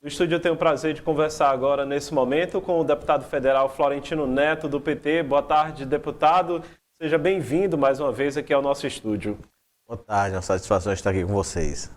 No estúdio eu tenho o prazer de conversar agora, nesse momento, com o deputado federal Florentino Neto, do PT. Boa tarde, deputado. Seja bem-vindo mais uma vez aqui ao nosso estúdio. Boa tarde, é uma satisfação estar aqui com vocês.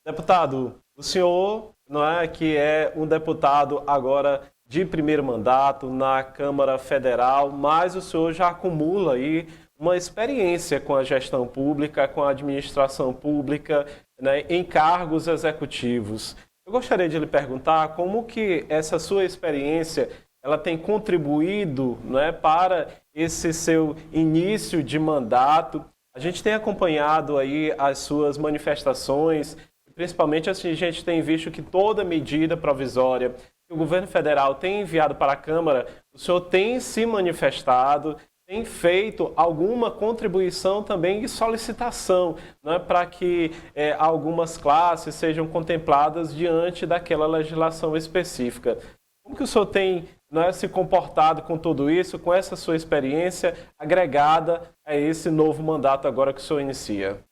Deputado, o senhor não é que é um deputado agora de primeiro mandato na Câmara Federal, mas o senhor já acumula aí uma experiência com a gestão pública, com a administração pública, né, em cargos executivos. Eu gostaria de lhe perguntar como que essa sua experiência ela tem contribuído, né, para esse seu início de mandato. A gente tem acompanhado aí as suas manifestações, principalmente assim, a gente tem visto que toda medida provisória que o governo federal tem enviado para a Câmara, o senhor tem se manifestado, tem feito alguma contribuição também e solicitação, né, para que algumas classes sejam contempladas diante daquela legislação específica. Como que o senhor tem, né, se comportado com tudo isso, com essa sua experiência agregada a esse novo mandato agora que o senhor inicia?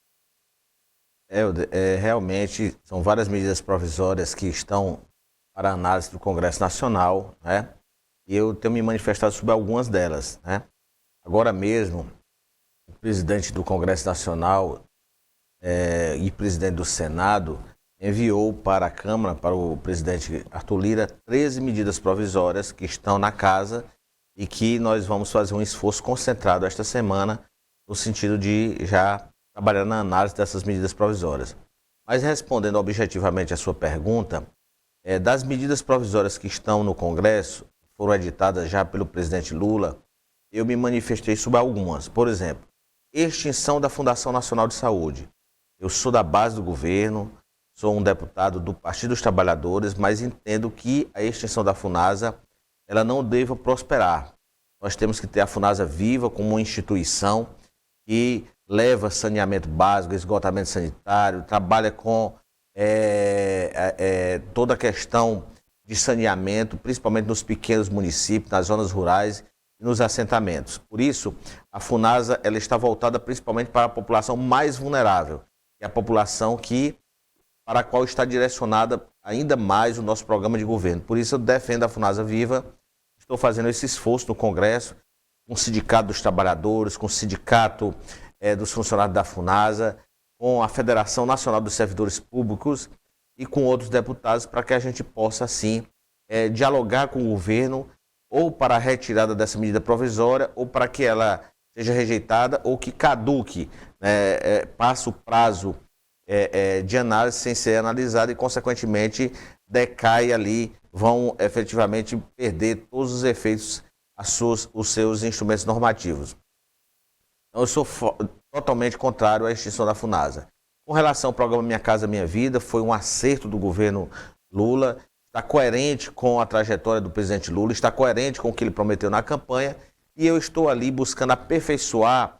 Realmente são várias medidas provisórias que estão para análise do Congresso Nacional, né? E eu tenho me manifestado sobre algumas delas, né? Agora mesmo, o presidente do Congresso Nacional e presidente do Senado enviou para a Câmara, para o presidente Arthur Lira, 13 medidas provisórias que estão na casa e que nós vamos fazer um esforço concentrado esta semana no sentido de já trabalhar na análise dessas medidas provisórias. Mas respondendo objetivamente a sua pergunta, das medidas provisórias que estão no Congresso, foram editadas já pelo presidente Lula, eu me manifestei sobre algumas. Por exemplo, extinção da Fundação Nacional de Saúde. Eu sou da base do governo, sou um deputado do Partido dos Trabalhadores, mas entendo que a extinção da Funasa ela não deva prosperar. Nós temos que ter a Funasa viva como uma instituição que leva saneamento básico, esgotamento sanitário, trabalha com toda a questão de saneamento, principalmente nos pequenos municípios, nas zonas rurais e nos assentamentos. Por isso, a Funasa ela está voltada principalmente para a população mais vulnerável, que é a população para a qual está direcionada ainda mais o nosso programa de governo. Por isso eu defendo a Funasa viva, estou fazendo esse esforço no Congresso, com o Sindicato dos Trabalhadores, com o Sindicato dos Funcionários da Funasa, com a Federação Nacional dos Servidores Públicos e com outros deputados, para que a gente possa, assim, dialogar com o governo, ou para a retirada dessa medida provisória, ou para que ela seja rejeitada, ou que caduque, passe o prazo de análise sem ser analisada e, consequentemente, decai ali, vão efetivamente perder todos os efeitos, os seus instrumentos normativos. Então, eu sou totalmente contrário à extinção da Funasa. Com relação ao programa Minha Casa Minha Vida, foi um acerto do governo Lula, está coerente com a trajetória do presidente Lula, está coerente com o que ele prometeu na campanha, e eu estou ali buscando aperfeiçoar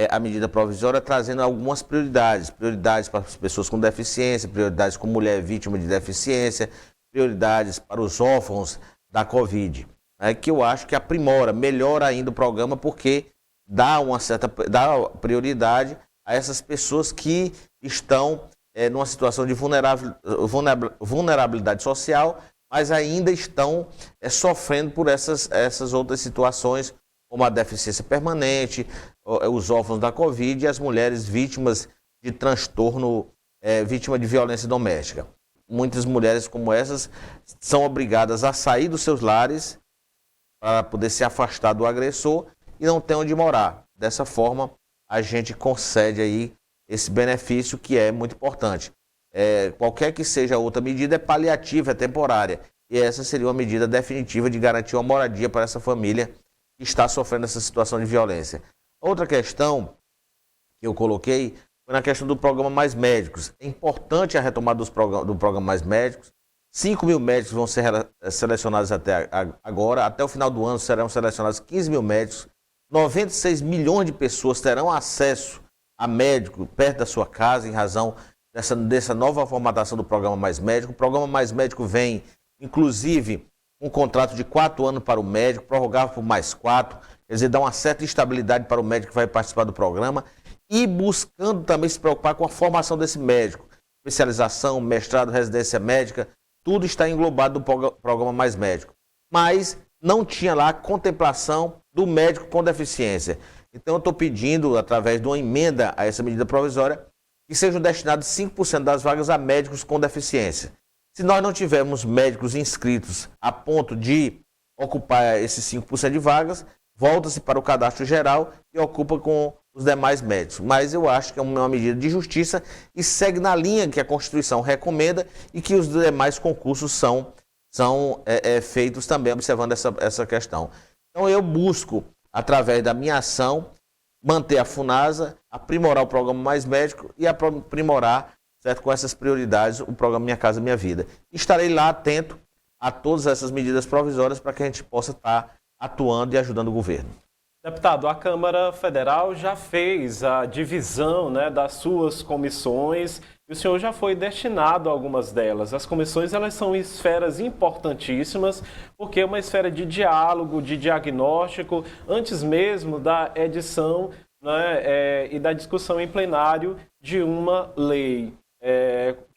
a medida provisória, trazendo algumas prioridades para as pessoas com deficiência, prioridades com mulher vítima de deficiência, prioridades para os órfãos da Covid, que eu acho que aprimora, melhora ainda o programa, porque dá prioridade a essas pessoas que estão numa situação de vulnerabilidade social, mas ainda estão sofrendo por essas outras situações, como a deficiência permanente, os órfãos da Covid e as mulheres vítimas de transtorno, vítima de violência doméstica. Muitas mulheres como essas são obrigadas a sair dos seus lares para poder se afastar do agressor e não tem onde morar. Dessa forma, a gente concede aí esse benefício que é muito importante. Qualquer que seja outra medida é paliativa, é temporária. E essa seria uma medida definitiva de garantir uma moradia para essa família que está sofrendo essa situação de violência. Outra questão que eu coloquei foi na questão do programa Mais Médicos. É importante a retomada do programa Mais Médicos. 5 mil médicos vão ser selecionados até agora. Até o final do ano serão selecionados 15 mil médicos. 96 milhões de pessoas terão acesso a médico perto da sua casa em razão dessa nova formatação do programa Mais Médico. O programa Mais Médico vem, inclusive, um contrato de 4 anos para o médico, prorrogável por mais 4, quer dizer, dá uma certa estabilidade para o médico que vai participar do programa e buscando também se preocupar com a formação desse médico, especialização, mestrado, residência médica, tudo está englobado no programa Mais Médico. Mas não tinha lá a contemplação do médico com deficiência. Então eu estou pedindo, através de uma emenda a essa medida provisória, que sejam destinados 5% das vagas a médicos com deficiência. Se nós não tivermos médicos inscritos a ponto de ocupar esses 5% de vagas, volta-se para o cadastro geral e ocupa com os demais médicos. Mas eu acho que é uma medida de justiça e segue na linha que a Constituição recomenda e que os demais concursos são feitos também observando essa questão. Então eu busco, através da minha ação, manter a FUNASA, aprimorar o programa Mais Médico e aprimorar, certo, com essas prioridades, o programa Minha Casa Minha Vida. Estarei lá atento a todas essas medidas provisórias para que a gente possa estar atuando e ajudando o governo. Deputado, a Câmara Federal já fez a divisão, né, das suas comissões e o senhor já foi destinado a algumas delas. As comissões, elas são esferas importantíssimas porque é uma esfera de diálogo, de diagnóstico, antes mesmo da edição, né, e da discussão em plenário de uma lei.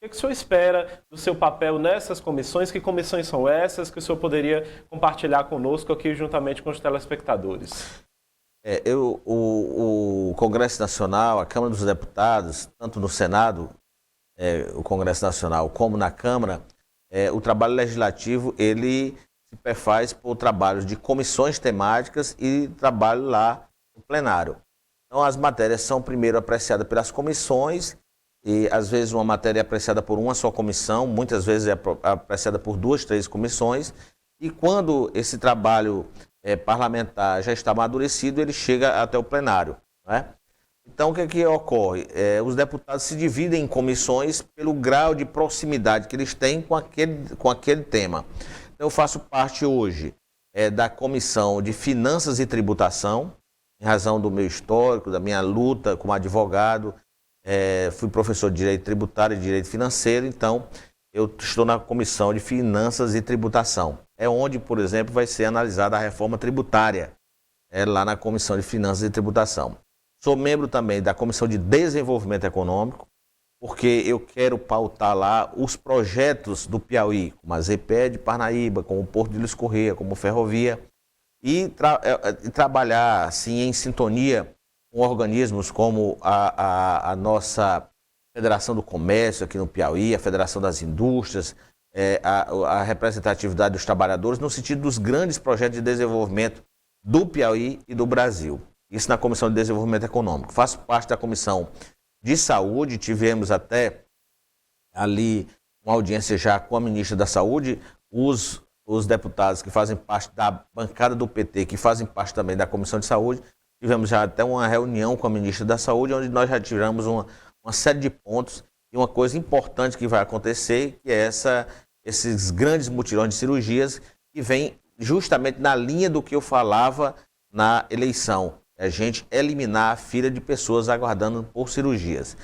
O que o senhor espera do seu papel nessas comissões? Que comissões são essas que o senhor poderia compartilhar conosco aqui juntamente com os telespectadores? O Congresso Nacional, a Câmara dos Deputados, tanto no Senado, o Congresso Nacional, como na Câmara, o trabalho legislativo, ele se perfaz por trabalhos de comissões temáticas e trabalho lá no plenário. Então, as matérias são primeiro apreciadas pelas comissões e, às vezes, uma matéria é apreciada por uma só comissão, muitas vezes é apreciada por 2, 3 comissões, e quando esse trabalho parlamentar já está amadurecido, ele chega até o plenário, né? Então, o que é que ocorre? Os deputados se dividem em comissões pelo grau de proximidade que eles têm com aquele tema. Então, eu faço parte hoje da Comissão de Finanças e Tributação, em razão do meu histórico, da minha luta como advogado. Fui professor de Direito Tributário e Direito Financeiro, então eu estou na Comissão de Finanças e Tributação. É onde, por exemplo, vai ser analisada a reforma tributária, lá na Comissão de Finanças e Tributação. Sou membro também da Comissão de Desenvolvimento Econômico, porque eu quero pautar lá os projetos do Piauí, como a ZPE de Parnaíba, como o Porto de Luiz Correia, como ferrovia, e trabalhar assim em sintonia com organismos como a nossa Federação do Comércio aqui no Piauí, a Federação das Indústrias, a representatividade dos trabalhadores, no sentido dos grandes projetos de desenvolvimento do Piauí e do Brasil. Isso na Comissão de Desenvolvimento Econômico. Faço parte da Comissão de Saúde, tivemos até ali uma audiência já com a ministra da Saúde, os deputados que fazem parte da bancada do PT, que fazem parte também da Comissão de Saúde, tivemos já até uma reunião com a ministra da Saúde, onde nós já tivemos uma série de pontos e uma coisa importante que vai acontecer, que é esses grandes mutirões de cirurgias que vem justamente na linha do que eu falava na eleição. A gente eliminar a fila de pessoas aguardando por cirurgias.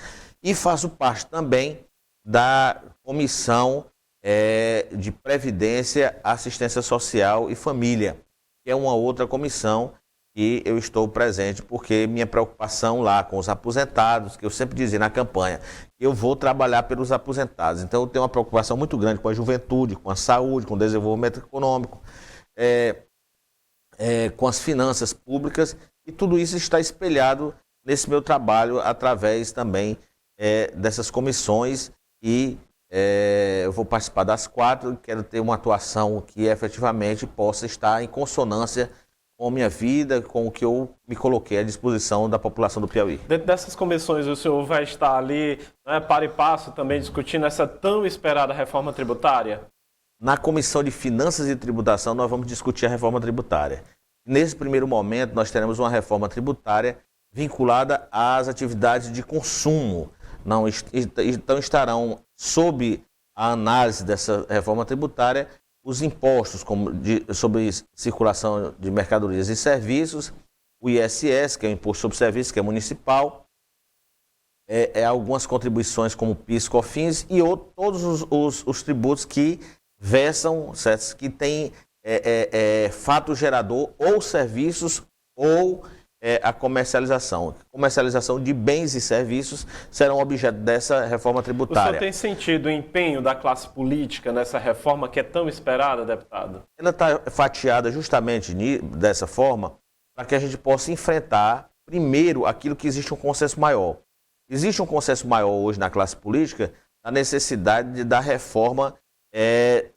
E faço parte também da Comissão de Previdência, Assistência Social e Família, que é uma outra comissão que eu estou presente, porque minha preocupação lá com os aposentados, que eu sempre dizia na campanha, eu vou trabalhar pelos aposentados. Então eu tenho uma preocupação muito grande com a juventude, com a saúde, com o desenvolvimento econômico, com as finanças públicas, e tudo isso está espelhado nesse meu trabalho através também dessas comissões e eu vou participar das 4 e quero ter uma atuação que efetivamente possa estar em consonância com a minha vida, com o que eu me coloquei à disposição da população do Piauí. Dentro dessas comissões, o senhor vai estar ali, né, para e passo também discutindo essa tão esperada reforma tributária? Na Comissão de Finanças e Tributação, nós vamos discutir a reforma tributária. Nesse primeiro momento, nós teremos uma reforma tributária vinculada às atividades de consumo. Então estarão sob a análise dessa reforma tributária os impostos sobre circulação de mercadorias e serviços, o ISS, que é o Imposto sobre Serviços, que é municipal, algumas contribuições como PIS, COFINS e todos os tributos que versam, certo? Que têm fato gerador ou serviços ou a comercialização. Comercialização de bens e serviços serão objeto dessa reforma O tributária. senhor tem sentido o empenho da classe política nessa reforma que é tão esperada, deputado? Ela está fatiada justamente dessa forma para que a gente possa enfrentar, primeiro, aquilo que existe um consenso maior. Existe um consenso maior hoje na classe política da necessidade da reforma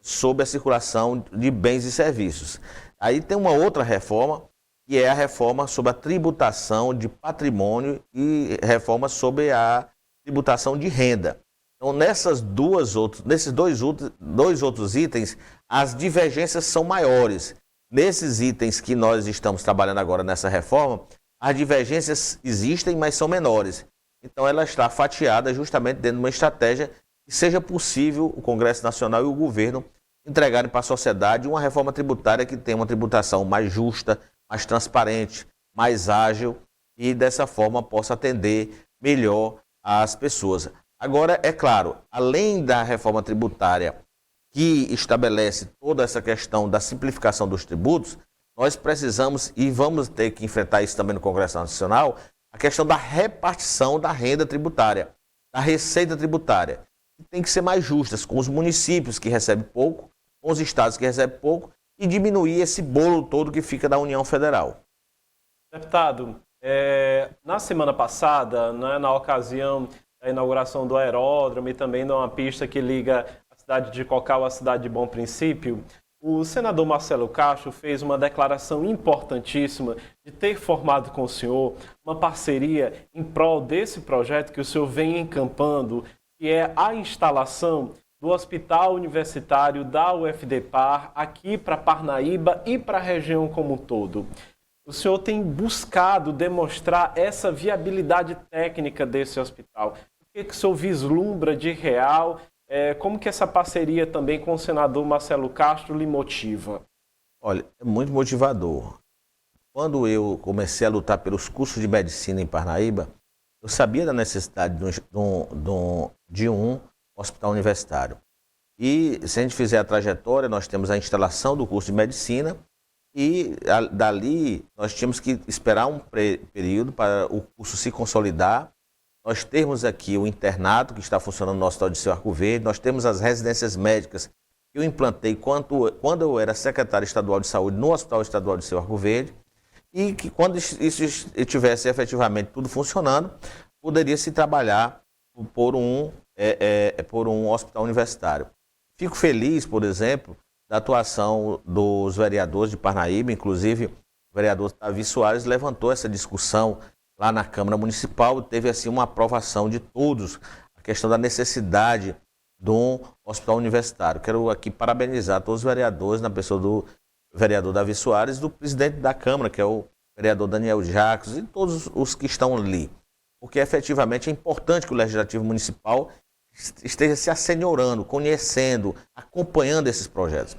sobre a circulação de bens e serviços. Aí tem uma outra reforma, que é a reforma sobre a tributação de patrimônio e reforma sobre a tributação de renda. Então, nesses dois outros itens, as divergências são maiores. Nesses itens que nós estamos trabalhando agora nessa reforma, as divergências existem, mas são menores. Então, ela está fatiada justamente dentro de uma estratégia que seja possível o Congresso Nacional e o governo entregarem para a sociedade uma reforma tributária que tenha uma tributação mais justa, mais transparente, mais ágil e dessa forma possa atender melhor as pessoas. Agora, é claro, além da reforma tributária que estabelece toda essa questão da simplificação dos tributos, nós precisamos e vamos ter que enfrentar isso também no Congresso Nacional, a questão da repartição da renda tributária, da receita tributária, que tem que ser mais justas com os municípios que recebem pouco, com os estados que recebem pouco, e diminuir esse bolo todo que fica da União Federal. Deputado, na semana passada, né, na ocasião da inauguração do aeródromo e também de uma pista que liga a cidade de Cocal à cidade de Bom Princípio, o senador Marcelo Castro fez uma declaração importantíssima de ter formado com o senhor uma parceria em prol desse projeto que o senhor vem encampando, que é a instalação do Hospital Universitário da UFDPar aqui para Parnaíba e para a região como um todo. O senhor tem buscado demonstrar essa viabilidade técnica desse hospital. O que o senhor vislumbra de real? Como que essa parceria também com o senador Marcelo Castro lhe motiva? Olha, é muito motivador. Quando eu comecei a lutar pelos cursos de medicina em Parnaíba, eu sabia da necessidade de um hospital universitário. E se a gente fizer a trajetória, nós temos a instalação do curso de medicina e dali nós tínhamos que esperar um período para o curso se consolidar. Nós temos aqui o internato que está funcionando no Hospital de Seu Arco Verde, nós temos as residências médicas que eu implantei quando eu era secretário estadual de saúde no Hospital Estadual de Seu Arco Verde, e que quando isso estivesse efetivamente tudo funcionando, poderia se trabalhar por um hospital universitário. Fico feliz, por exemplo, da atuação dos vereadores de Parnaíba, inclusive o vereador Davi Soares levantou essa discussão lá na Câmara Municipal, teve assim uma aprovação de todos, a questão da necessidade de um hospital universitário. Quero aqui parabenizar todos os vereadores, na pessoa do vereador Davi Soares, do presidente da Câmara, que é o vereador Daniel Jacos, e todos os que estão ali. Porque efetivamente é importante que o Legislativo Municipal esteja se assenhorando, conhecendo, acompanhando esses projetos.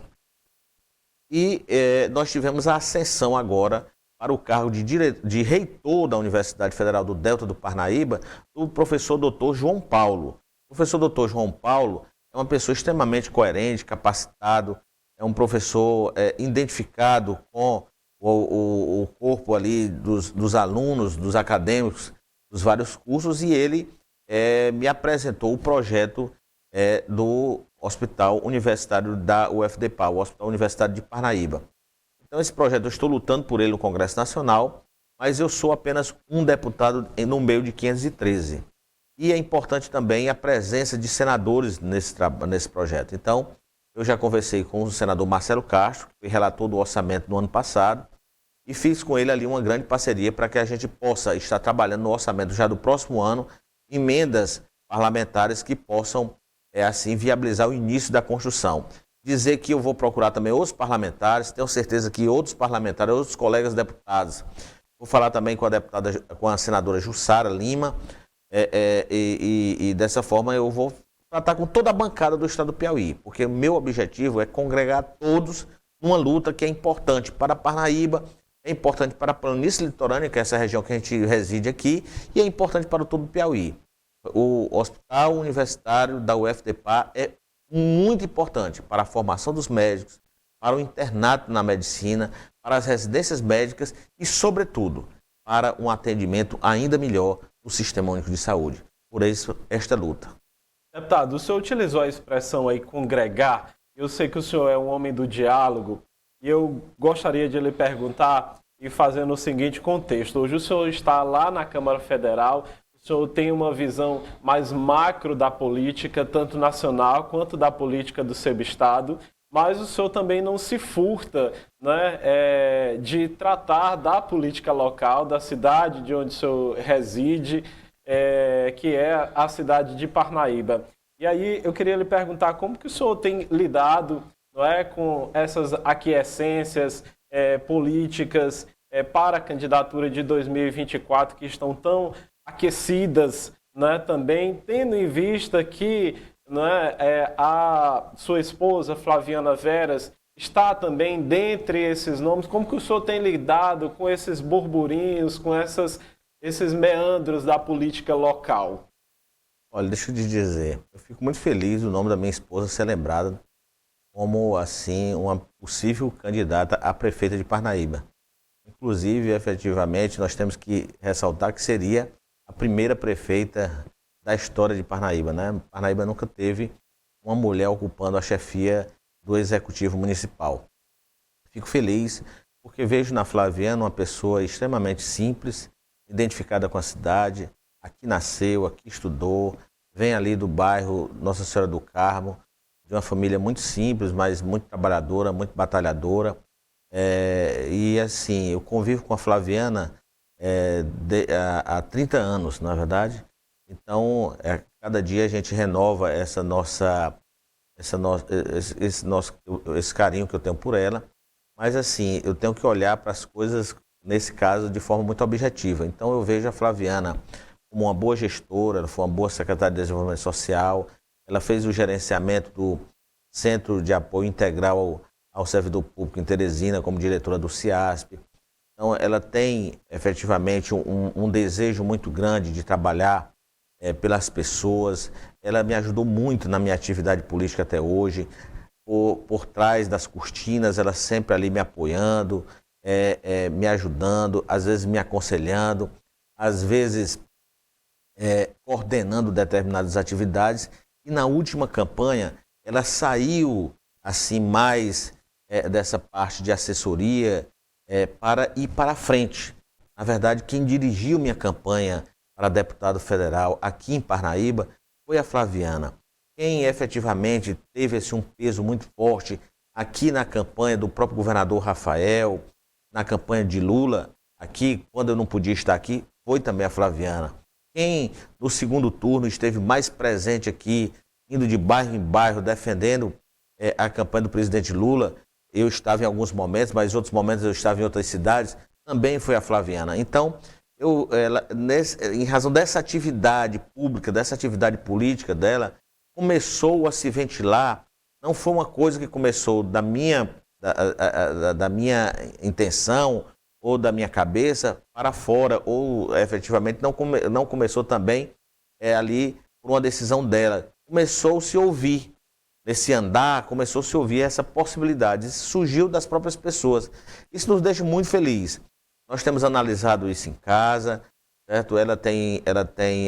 E nós tivemos a ascensão agora para o cargo de reitor da Universidade Federal do Delta do Parnaíba, do professor Dr. João Paulo. O professor Dr. João Paulo é uma pessoa extremamente coerente, capacitado, é um professor identificado com o corpo ali dos alunos, dos acadêmicos, dos vários cursos, e ele me apresentou o projeto do Hospital Universitário da UFDPar, o Hospital Universitário de Parnaíba. Então esse projeto eu estou lutando por ele no Congresso Nacional, mas eu sou apenas um deputado no meio de 513. E é importante também a presença de senadores nesse projeto. Então, eu já conversei com o senador Marcelo Castro, que foi relator do orçamento no ano passado, e fiz com ele ali uma grande parceria para que a gente possa estar trabalhando no orçamento já do próximo ano, emendas parlamentares que possam, assim, viabilizar o início da construção. Dizer que eu vou procurar também outros parlamentares, tenho certeza que outros parlamentares, outros colegas deputados, vou falar também com a senadora Jussara Lima, e dessa forma eu vou tratar com toda a bancada do estado do Piauí, porque o meu objetivo é congregar todos numa luta que é importante para Parnaíba, é importante para a planície litorânea, que é essa região que a gente reside aqui, e é importante para todo o Piauí. O Hospital Universitário da UFDPar é muito importante para a formação dos médicos, para o internato na medicina, para as residências médicas e, sobretudo, para um atendimento ainda melhor no Sistema Único de Saúde. Por isso, esta luta. Deputado, o senhor utilizou a expressão aí congregar. Eu sei que o senhor é um homem do diálogo e eu gostaria de lhe perguntar e fazendo o seguinte contexto. Hoje o senhor está lá na Câmara Federal, o senhor tem uma visão mais macro da política, tanto nacional quanto da política do seu estado, mas o senhor também não se furta, né, de tratar da política local, da cidade de onde o senhor reside, que é a cidade de Parnaíba. E aí eu queria lhe perguntar como que o senhor tem lidado, não é, com essas aquiescências políticas para a candidatura de 2024 que estão tão aquecidas, né, também tendo em vista que, né, a sua esposa Flaviana Veras está também dentre esses nomes. Como que o senhor tem lidado com esses burburinhos, com esses meandros da política local? Olha, deixa eu te dizer, eu fico muito feliz o nome da minha esposa ser lembrado como, assim, uma possível candidata a prefeita de Parnaíba. Inclusive, efetivamente, nós temos que ressaltar que seria a primeira prefeita da história de Parnaíba, né? Parnaíba nunca teve uma mulher ocupando a chefia do Executivo Municipal. Fico feliz porque vejo na Flaviana uma pessoa extremamente simples, identificada com a cidade, aqui nasceu, aqui estudou, vem ali do bairro Nossa Senhora do Carmo, de uma família muito simples, mas muito trabalhadora, muito batalhadora. E assim, eu convivo com a Flaviana há 30 anos, na verdade. Então, cada dia a gente renova esse carinho que eu tenho por ela. Mas assim, eu tenho que olhar para as coisas, nesse caso, de forma muito objetiva. Então, eu vejo a Flaviana como uma boa gestora, ela foi uma boa secretária de Desenvolvimento Social, ela fez o gerenciamento do Centro de Apoio Integral ao Servidor Público em Teresina, como diretora do CIASP. Então, ela tem, efetivamente, um desejo muito grande de trabalhar pelas pessoas. Ela me ajudou muito na minha atividade política até hoje. Por trás das cortinas, ela sempre ali me apoiando, me ajudando, às vezes me aconselhando, às vezes coordenando determinadas atividades. E na última campanha, ela saiu assim mais dessa parte de assessoria para ir para a frente. Na verdade, quem dirigiu minha campanha para deputado federal aqui em Parnaíba foi a Flaviana. Quem efetivamente teve um peso muito forte aqui na campanha do próprio governador Rafael, na campanha de Lula, aqui, quando eu não podia estar aqui, foi também a Flaviana. Quem no segundo turno esteve mais presente aqui, indo de bairro em bairro, defendendo a campanha do presidente Lula, eu estava em alguns momentos, mas em outros momentos eu estava em outras cidades, também foi a Flaviana. Então, em razão dessa atividade pública, dessa atividade política dela, começou a se ventilar. Não foi uma coisa que começou da minha intenção ou da minha cabeça para fora, ou efetivamente não começou também ali por uma decisão dela. Começou-se a ouvir nesse andar, começou-se a ouvir essa possibilidade. Isso surgiu das próprias pessoas. Isso nos deixa muito felizes. Nós temos analisado isso em casa, certo? Ela tem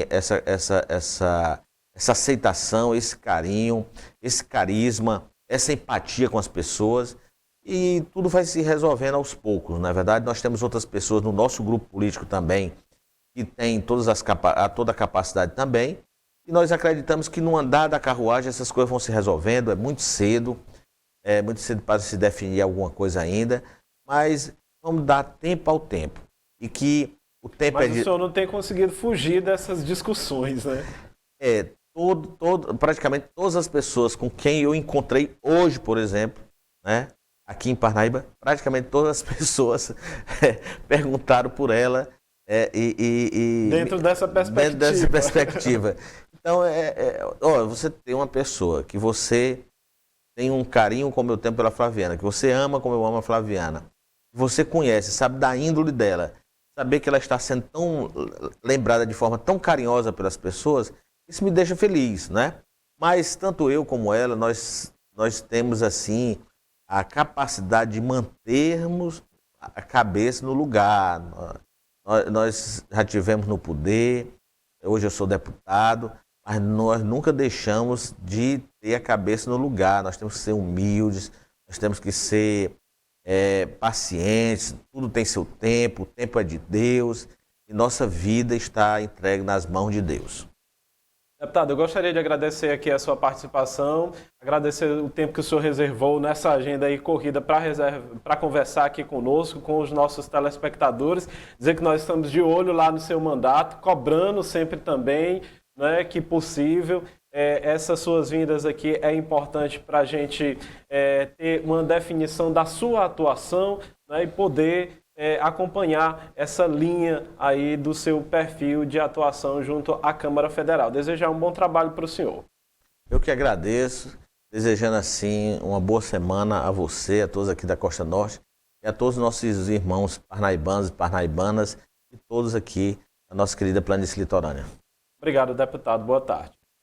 essa aceitação, esse carinho, esse carisma, essa empatia com as pessoas, e tudo vai se resolvendo aos poucos. Na verdade, nós temos outras pessoas no nosso grupo político também que têm toda a capacidade também, e nós acreditamos que no andar da carruagem essas coisas vão se resolvendo. É muito cedo para se definir alguma coisa ainda, mas vamos dar tempo ao tempo. E que o tempo Mas o senhor não tem conseguido fugir dessas discussões, né? Praticamente todas as pessoas com quem eu encontrei hoje, por exemplo, né, aqui em Parnaíba, praticamente todas as pessoas perguntaram por ela. Dentro dessa perspectiva. Então, você tem uma pessoa que você tem um carinho como eu tenho pela Flaviana, que você ama como eu amo a Flaviana, que você conhece, sabe da índole dela, saber que ela está sendo tão lembrada de forma tão carinhosa pelas pessoas, isso me deixa feliz, né? Mas tanto eu como ela, nós temos assim a capacidade de mantermos a cabeça no lugar. Nós já tivemos no poder, hoje eu sou deputado, mas nós nunca deixamos de ter a cabeça no lugar. Nós temos que ser humildes, nós temos que ser pacientes, tudo tem seu tempo, o tempo é de Deus e nossa vida está entregue nas mãos de Deus. Deputado, eu gostaria de agradecer aqui a sua participação, agradecer o tempo que o senhor reservou nessa agenda aí corrida para conversar aqui conosco, com os nossos telespectadores, dizer que nós estamos de olho lá no seu mandato, cobrando sempre também, né, que possível. Essas suas vindas aqui é importante para a gente ter uma definição da sua atuação, né, e poder acompanhar essa linha aí do seu perfil de atuação junto à Câmara Federal. Desejar um bom trabalho para o senhor. Eu que agradeço, desejando assim uma boa semana a você, a todos aqui da Costa Norte e a todos os nossos irmãos parnaibanos e parnaibanas e todos aqui da nossa querida planície litorânea. Obrigado, deputado. Boa tarde.